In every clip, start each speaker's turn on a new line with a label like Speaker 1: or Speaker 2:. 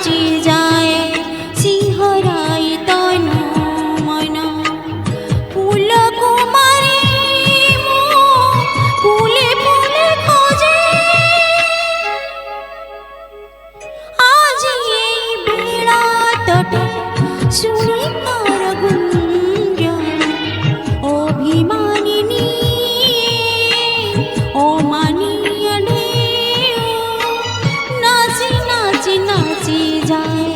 Speaker 1: নাচি যায় সিংহরাই তনু মন ফুল কুমারী ফুলে ফুলে খোঁজে আজি এই বেড়া তটে শুনি তার গুঞ্জন অভিমানিনী ও মানিয়া ঢেউ নাচি নাচি নাচি যায়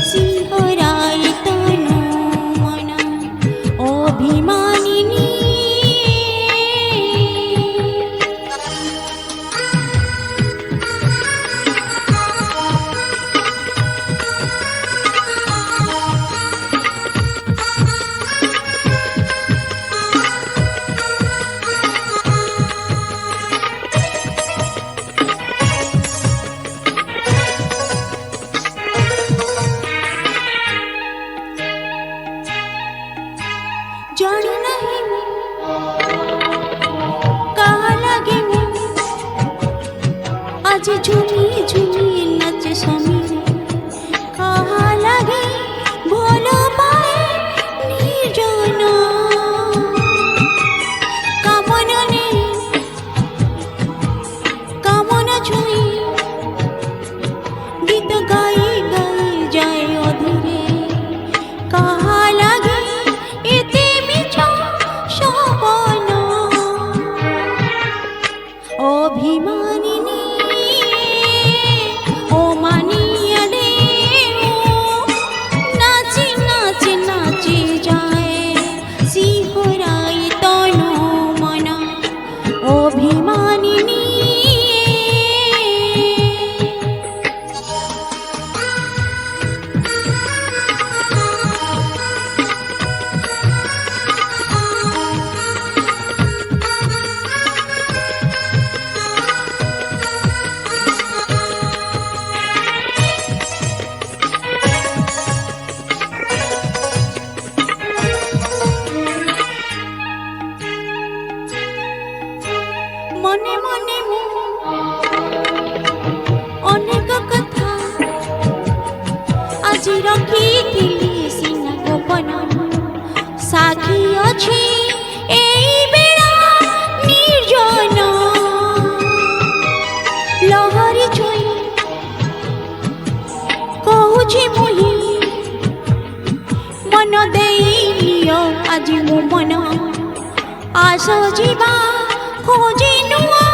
Speaker 1: সিংহরাই তনু মন অভিমানিনী जानी नहीं कहा लगे आज झूमी झूमी नच समीरे कहा लगे भोलो पाए निर्जन कामना ने कामना छुई गीत गाई गाई जाए अधीरे कहा लगे অভিমানিনী ও মানিয়া ঢেউ নাচি নাচি নাচি যায় সিংহরাই তনু মন অভিমানিনী মনে মনে অনেক কথা আজি রখিলি সিনা গোপন সাক্ষী ଅଛି এই বেড়া নির্জন লহরি ছুঁই কହୁছি মুহি মন দেই নিও আজি মো মন আস ଯିବା खोजे नुआ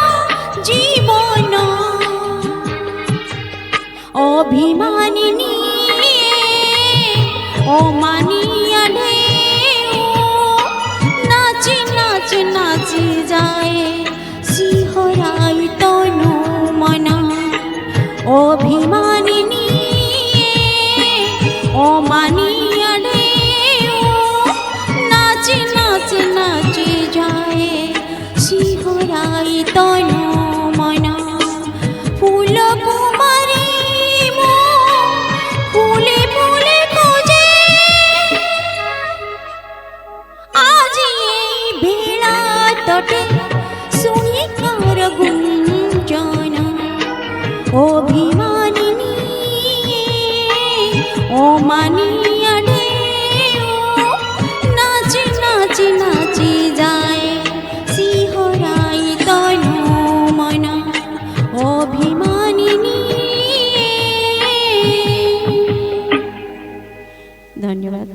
Speaker 1: जीवन अभिमानिनी ओ मानिया ढेउ नाची नाची नाची जाए सिंहराई तनु मन अभिमानिनी ओ मानिया ढेउ नाची नाची नाची जाए सिंहराई तनु मन फूल कुमारी फूले फूले खोजे आज এই বেড়া তটে শুনি কার গুঞ্জন অভিমানিনী ও মানিয়া ঢেউ নাচি নাচি নাচি যায় সিংহরাই তনু মন অভিমানিনী ধন্যবাদ।